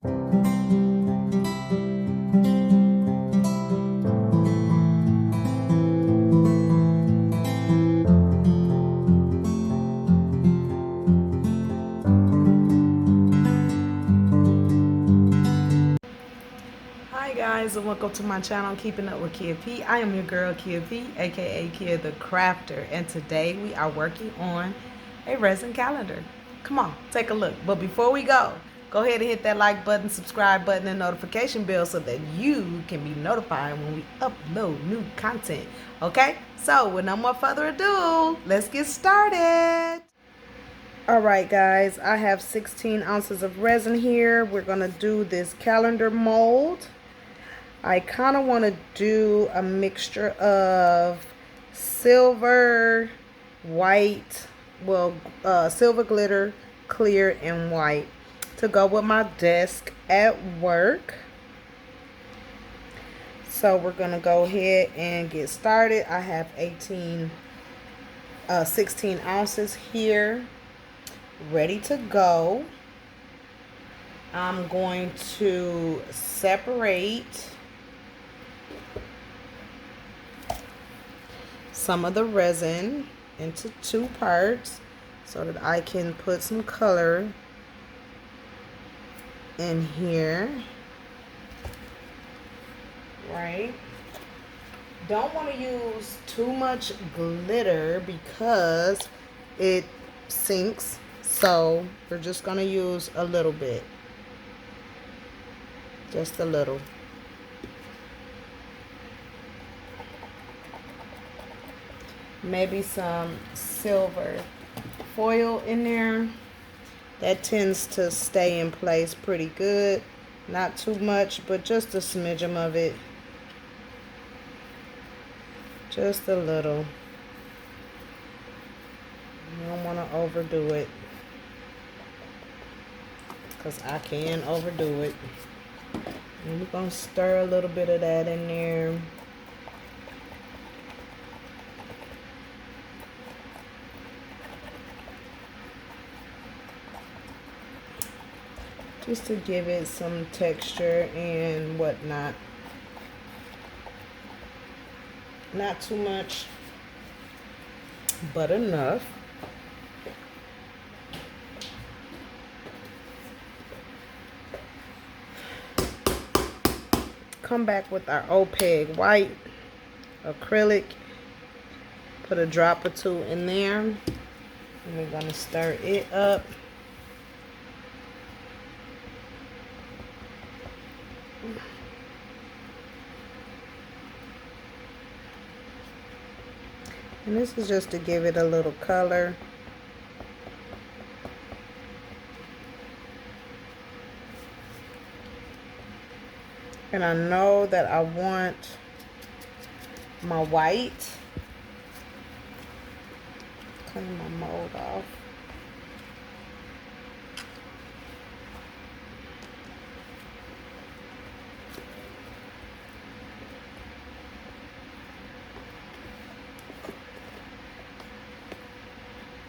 Hi guys, and welcome to my channel, Keeping Up with Kia P. I am your girl Kia P, aka Kia the Crafter, and today we are working on a resin calendar. Come on, take a look. But before we go ahead and hit that like button, subscribe button, and notification bell so that you can be notified when we upload new content. Okay, so with no more further ado, let's get started. Alright guys, I have 16 ounces of resin here. We're going to do this calendar mold. I kind of want to do a mixture of silver, white, silver glitter, clear, and white to go with my desk at work. So we're going to go ahead and get started. I have 16 ounces here ready to go. I'm going to separate some of the resin into two parts so that I can put some color in here. Right? Don't want to use too much glitter because it sinks, so we're just going to use a little bit, just a little. Maybe some silver foil in there. That tends to stay in place pretty good. Not too much, but just a smidgen of it. Just a little. You don't want to overdo it, because I can overdo it. And we're going to stir a little bit of that in there. Just to give it some texture and whatnot. Not too much, but enough. Come back with our opaque white acrylic. Put a drop or two in there. And we're going to stir it up. And this is just to give it a little color. And I know that I want my white. Clean my mold off.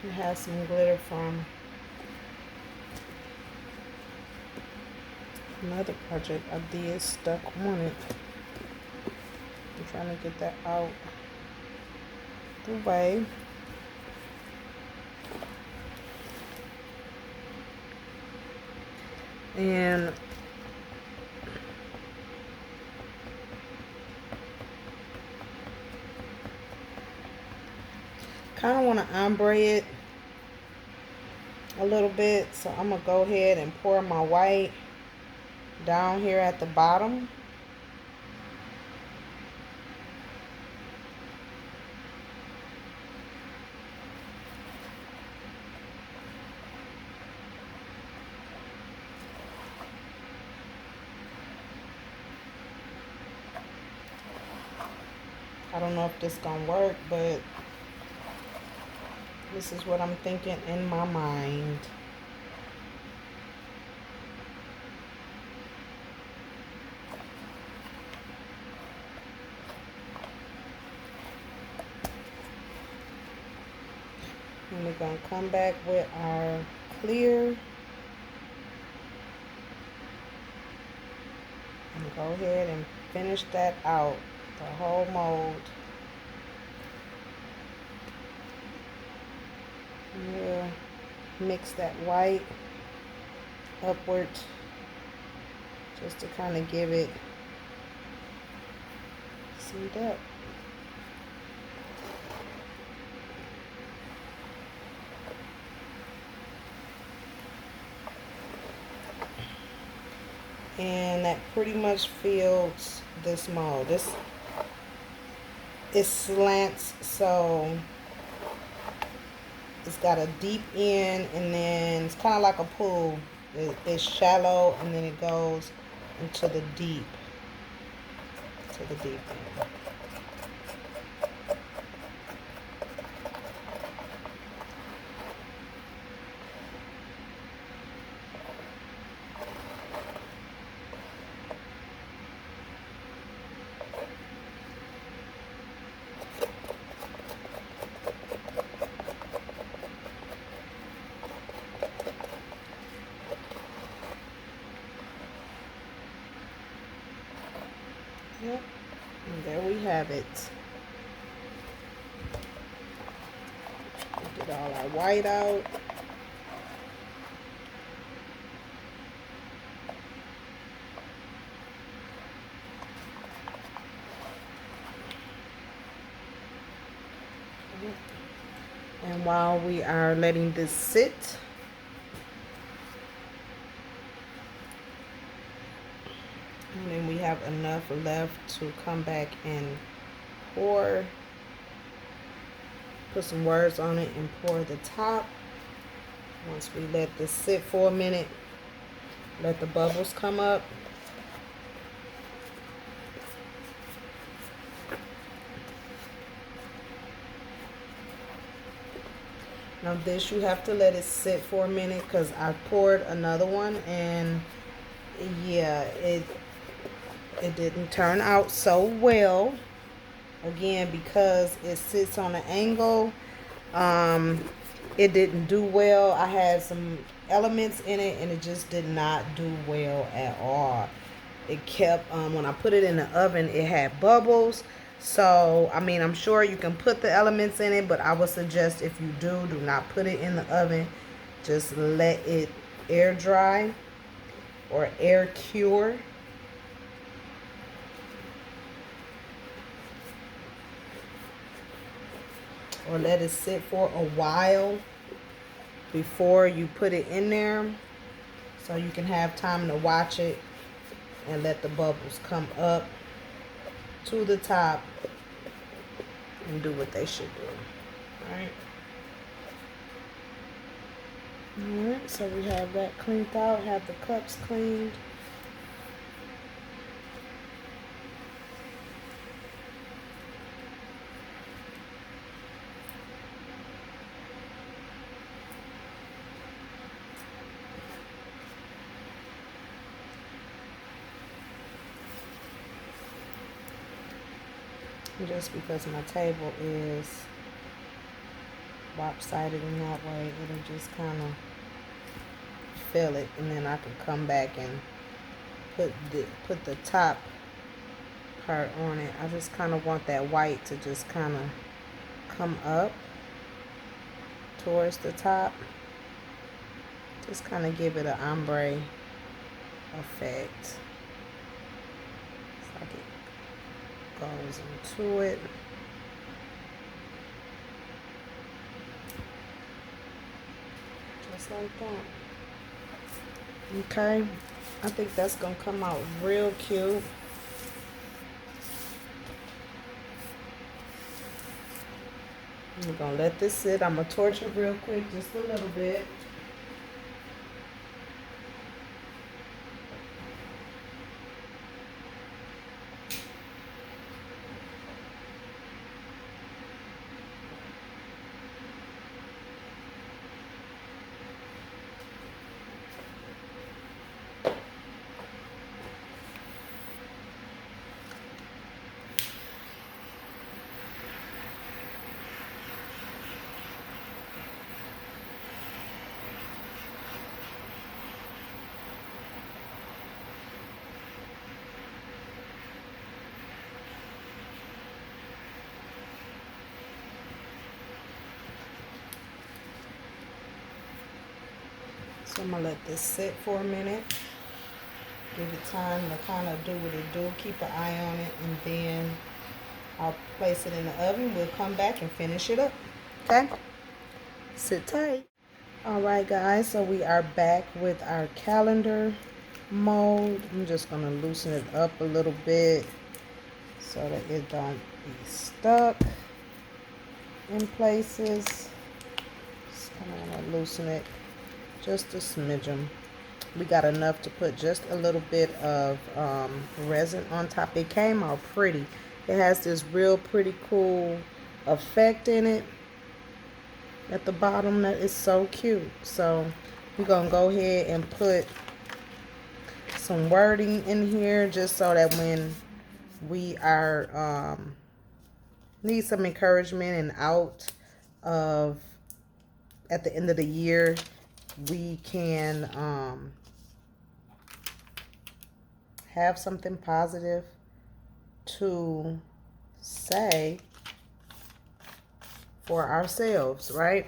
It has some glitter from another project I did stuck on it. I'm trying to get that out the way. And kind of want to ombre it a little bit, so I'm gonna go ahead and pour my white down here at the bottom. I don't know if this gonna work, but this is what I'm thinking in my mind. And we're going to come back with our clear. Go ahead and finish that out, the whole mold. Yeah, mix that white upward just to kind of give it some depth. And that pretty much fills this mold. It slants, so it's got a deep end, and then it's kind of like a pool. It's shallow, and then it goes into the deep, end. Yep, and there we have it. Get all our white out. And while we are letting this sit, and then we have enough left to come back and pour, put some words on it and pour the top. Once we let this sit for a minute, let the bubbles come up. Now this, you have to let it sit for a minute because I poured another one, and yeah, it didn't turn out so well. Again, because it sits on an angle, it didn't do well. I had some elements in it and it just did not do well at all. It kept, when I put it in the oven, it had bubbles. So, I mean, I'm sure you can put the elements in it, but I would suggest if you do not put it in the oven. Just let it air dry or air cure. Or let it sit for a while before you put it in there, so you can have time to watch it and let the bubbles come up to the top and do what they should do. Alright, so we have that cleaned out, have the cups cleaned. Just because my table is lopsided in that way, it'll just kind of fill it, and then I can come back and put the top part on it. I just kind of want that white to just kind of come up towards the top. Just kind of give it an ombre effect. It's like it goes into it. Just like that. Okay, I think that's gonna come out real cute. I'm gonna let this sit. I'm gonna torch it real quick, just a little bit. So I'm gonna let this sit for a minute. Give it time to kind of do what it do. Keep an eye on it, and then I'll place it in the oven. We'll come back and finish it up. Okay? Sit tight. Alright guys, so we are back with our calendar mold. I'm just going to loosen it up a little bit so that it don't be stuck in places. Just kind of want to loosen it just a smidgen. We got enough to put just a little bit of resin on top. It came out pretty. It has this real pretty cool effect in it at the bottom that is so cute. So we're gonna go ahead and put some wording in here just so that when we are need some encouragement and out of at the end of the year, we can have something positive to say for ourselves, right?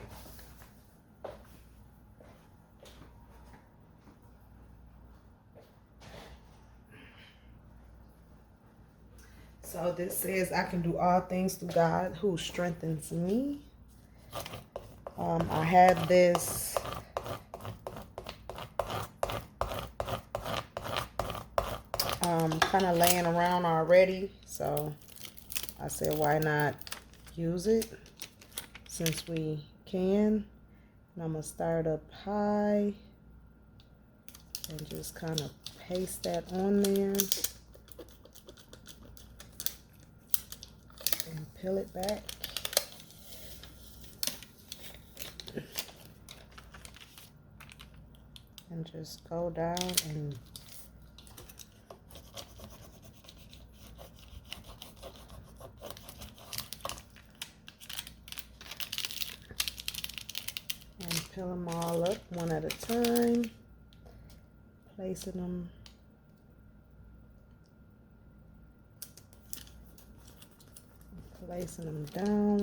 So this says, I can do all things through God who strengthens me. I had this kind of laying around already, so I said, why not use it since we can. And I'm gonna start up high and just kind of paste that on there and peel it back. And just go down and peel them all up one at a time, placing them down.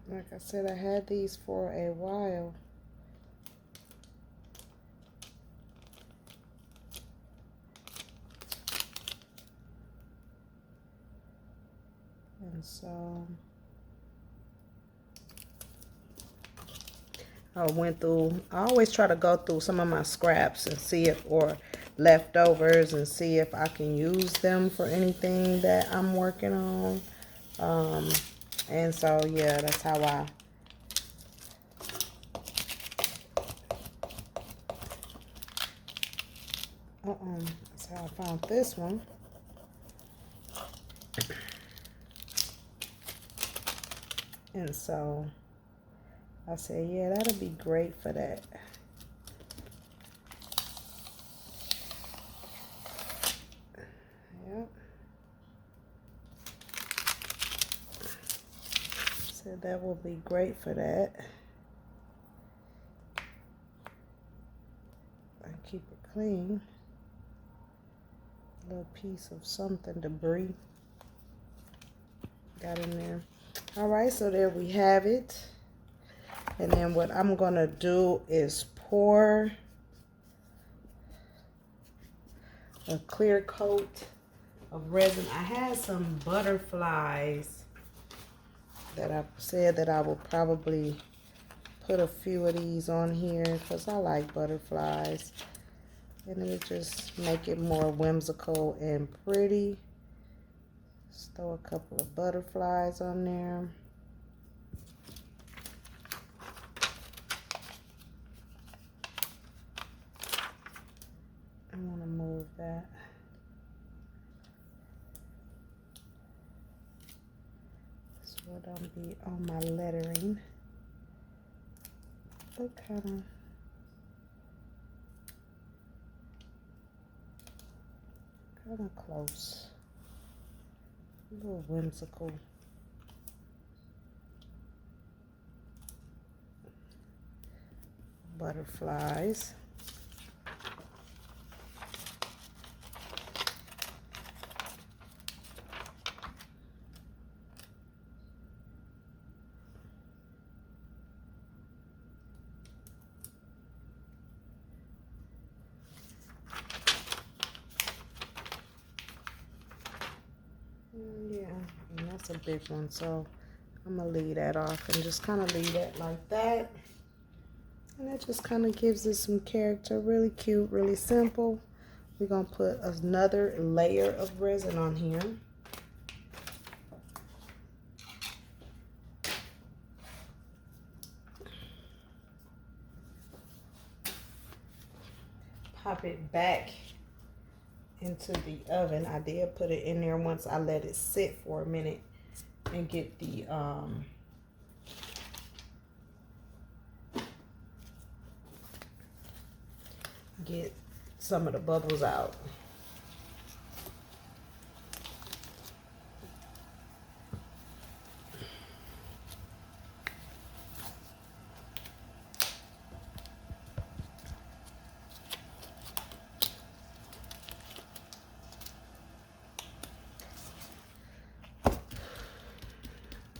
Like I said, I had these for a while. And so I always try to go through some of my scraps and see if, or leftovers, and see if I can use them for anything that I'm working on. And so, yeah, that's how that's how I found this one. And so I said, yeah, that'll be great for that. Yep. Said that will be great for that. And keep it clean. A little piece of something, debris got in there. All right, so there we have it. And then what I'm gonna do is pour a clear coat of resin. I had some butterflies that I said that I will probably put a few of these on here because I like butterflies. And it'll just make it more whimsical and pretty. Just throw a couple of butterflies on there. I want to move that. So it don't be on my lettering. But kind of close. A little whimsical. butterflies. Yeah, and that's a big one, so I'm gonna leave that off and just kind of leave it like that. And that just kind of gives it some character. Really cute, really simple. We're gonna put another layer of resin on here. Pop it back into the oven. I did put it in there once I let it sit for a minute and get the get some of the bubbles out.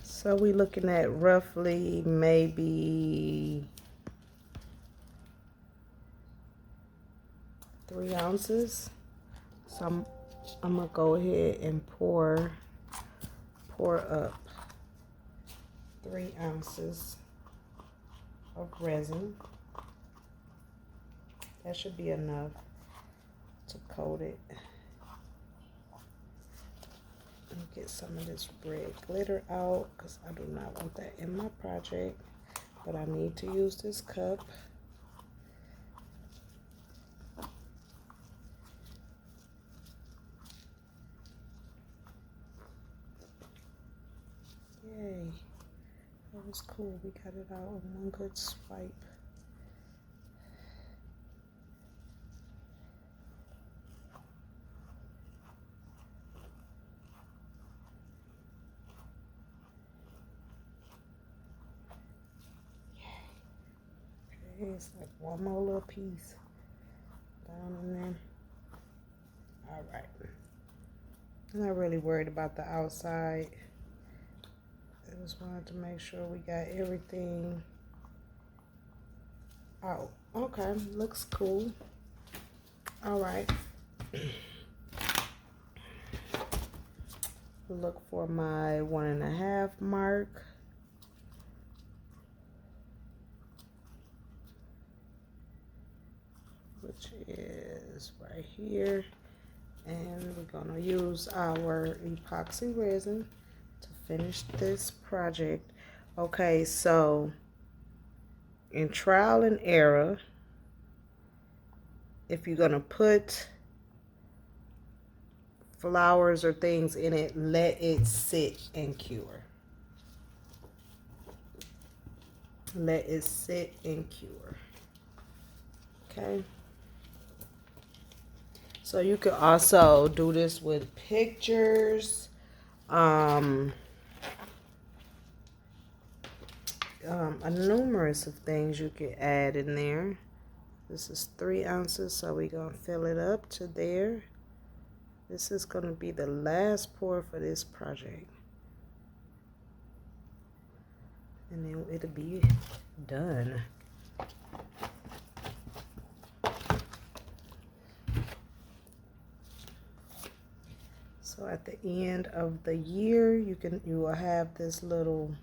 So we're looking at roughly maybe 3 ounces. So I'm gonna go ahead and pour up 3 ounces of resin. That should be enough to coat it. And get some of this red glitter out because I do not want that in my project, but I need to use this cup. Yay, that was cool. We got it out in one good swipe. It's like one more little piece down in there. All right. I'm not really worried about the outside. I just wanted to make sure we got everything out. Okay, looks cool. All right. Look for my 1.5 mark. Which is right here, and we're gonna use our epoxy resin to finish this project. Okay, so in trial and error, if you're gonna put flowers or things in it, let it sit and cure. Let it sit and cure. Okay. So you could also do this with pictures, a numerous of things you could add in there. This is 3 ounces, so we're gonna fill it up to there. This is gonna be the last pour for this project, and then it'll be done. So at the end of the year, you will have this little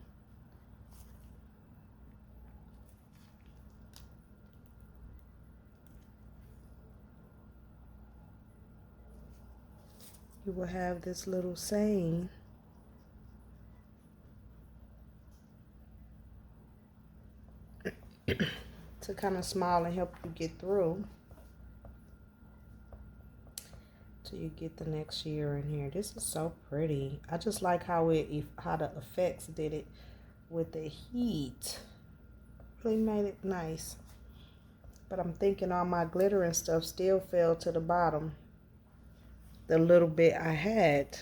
saying to kind of smile and help you get through till you get the next year in here. This is so pretty. I just like how the effects did it with the heat. Really made it nice. But I'm thinking all my glitter and stuff still fell to the bottom. The little bit I had.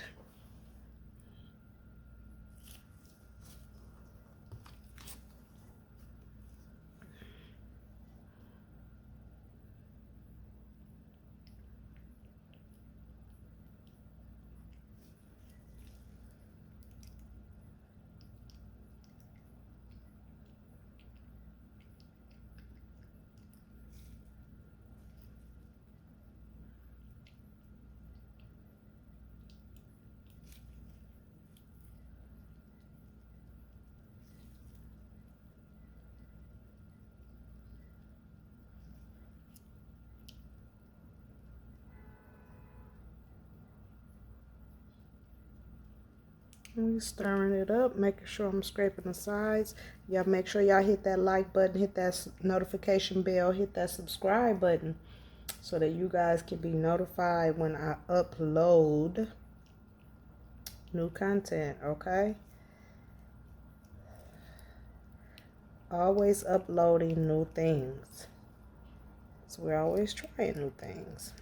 We stirring it up, making sure I'm scraping the sides. Y'all make sure y'all hit that like button, hit that notification bell, hit that subscribe button so that you guys can be notified when I upload new content, okay? Always uploading new things. So we're always trying new things.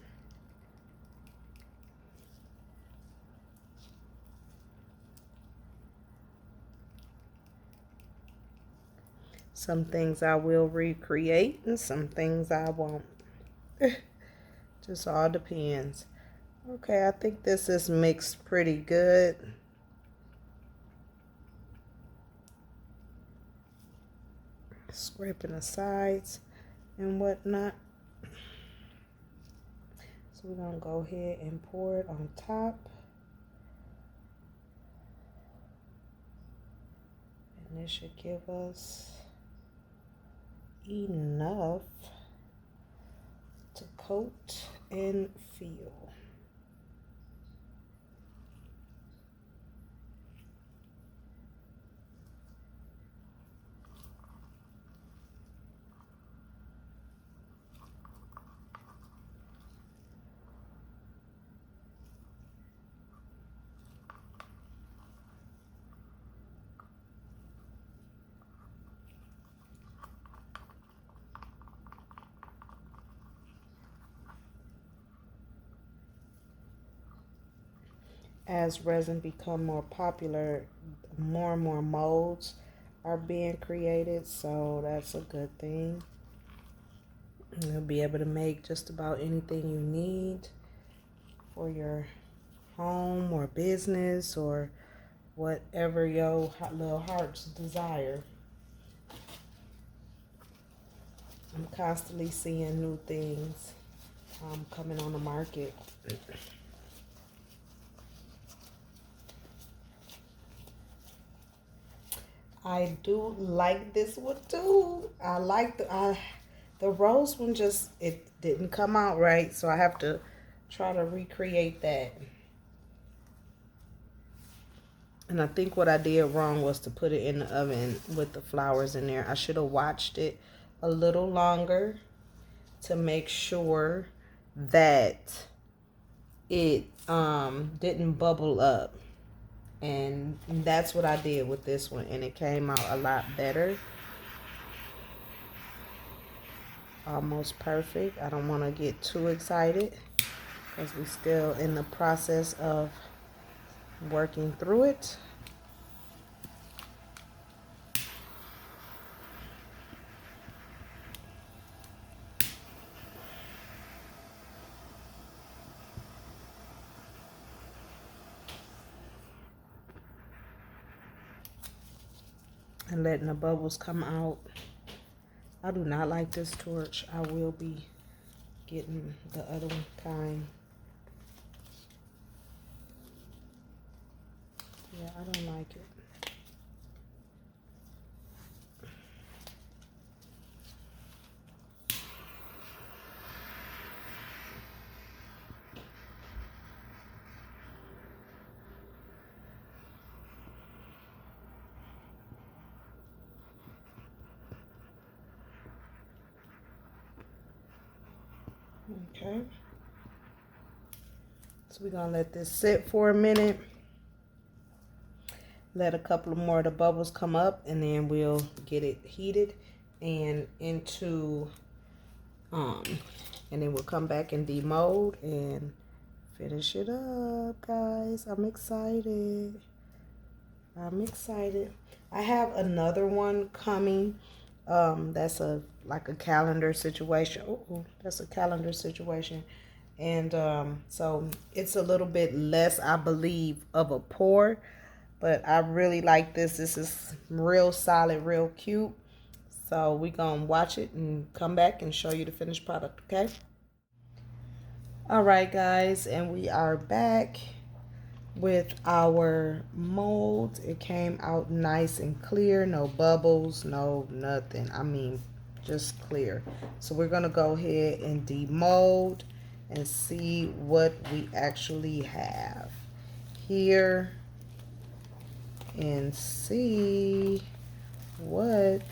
Some things I will recreate and some things I won't. Just all depends. Okay, I think this is mixed pretty good. Scraping the sides and whatnot. So we're gonna go ahead and pour it on top. And this should give us enough to coat and feel. As resin become more popular, more and more molds are being created, so that's a good thing. You'll be able to make just about anything you need for your home or business or whatever your little heart's desire. I'm constantly seeing new things coming on the market. I do like this one too. I like the rose one, just it didn't come out right, so I have to try to recreate that. And I think what I did wrong was to put it in the oven with the flowers in there. I should have watched it a little longer to make sure that it didn't bubble up. And that's what I did with this one, and it came out a lot better. Almost perfect. I don't want to get too excited because we're still in the process of working through it. And letting the bubbles come out. I do not like this torch. I will be getting the other kind. Yeah, I don't like it. Okay. So we're gonna let this sit for a minute. Let a couple more of the bubbles come up, and then we'll get it heated and into and then we'll come back and demold and finish it up, guys. I'm excited. I'm excited. I have another one coming. That's like a calendar situation. Oh, that's a calendar situation. And so it's a little bit less, I believe, of a pour. But I really like this. This is real solid, real cute. So we're going to watch it and come back and show you the finished product, okay? All right, guys, and we are back with our mold. It came out nice and clear, no bubbles, no nothing. I mean, just clear. So we're going to go ahead and demold and see what we actually have. Here and see what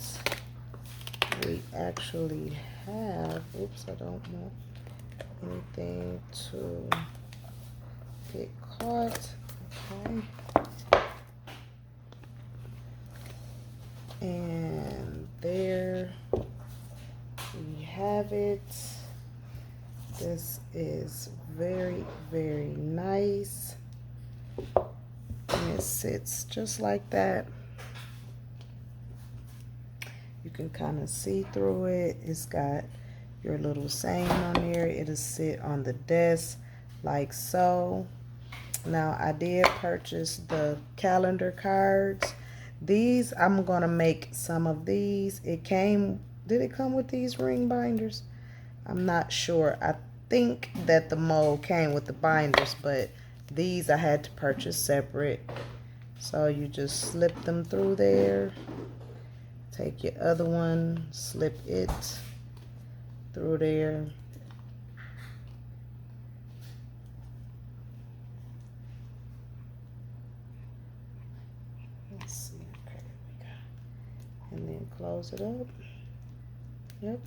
we actually have. Oops, I don't want anything to get caught. Okay. And there we have it. This is very, very nice. And it sits just like that. You can kind of see through it. It's got your little saying on there. It'll sit on the desk like so. Now, I did purchase the calendar cards. These, I'm going to make some of these. Did it come with these ring binders? I'm not sure. I think that the mold came with the binders, but these I had to purchase separate. So you just slip them through there. Take your other one, slip it through there. Let's see. Okay, we got. And then close it up. Yep.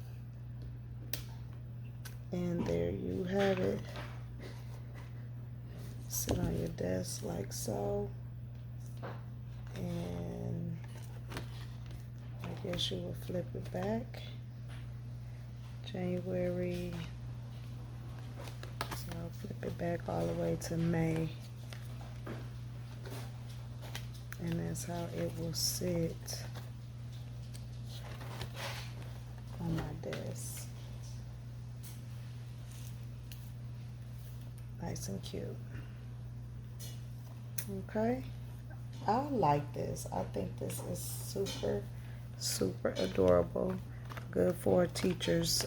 And there you have it. Sit on your desk like so. And I guess you will flip it back. January. So I'll flip it back all the way to May. And that's how it will sit on my desk. Nice and cute. Okay. I like this. I think this is super, super adorable. Good for a teacher's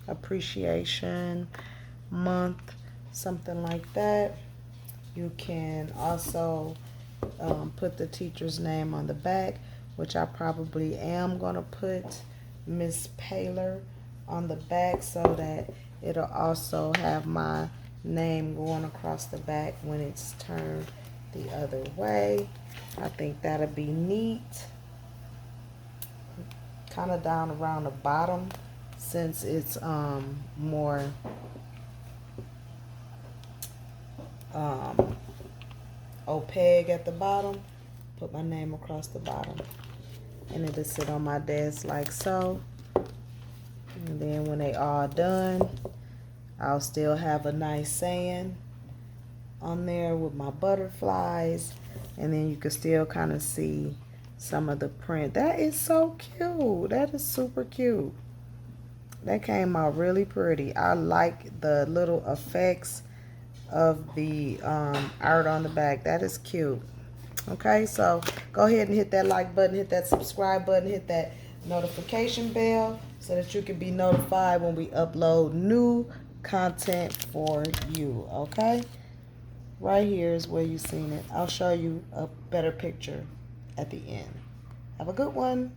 appreciation month, something like that. You can also put the teacher's name on the back, which I probably am going to put Miss Paler on the back so that it'll also have my name going across the back when it's turned the other way. I think that'll be neat. Kind of down around the bottom, since it's more opaque at the bottom. Put my name across the bottom, and it'll sit on my desk like so. And then when they all done, I'll still have a nice saying on there with my butterflies, and then you can still kind of see some of the print. That is so cute. That is super cute. That came out really pretty. I like the little effects of the art on the back. That is cute. Okay, so go ahead and hit that like button, hit that subscribe button, hit that notification bell so that you can be notified when we upload new content for you. Okay, right here is where you've seen it. I'll show you a better picture at the end. Have a good one.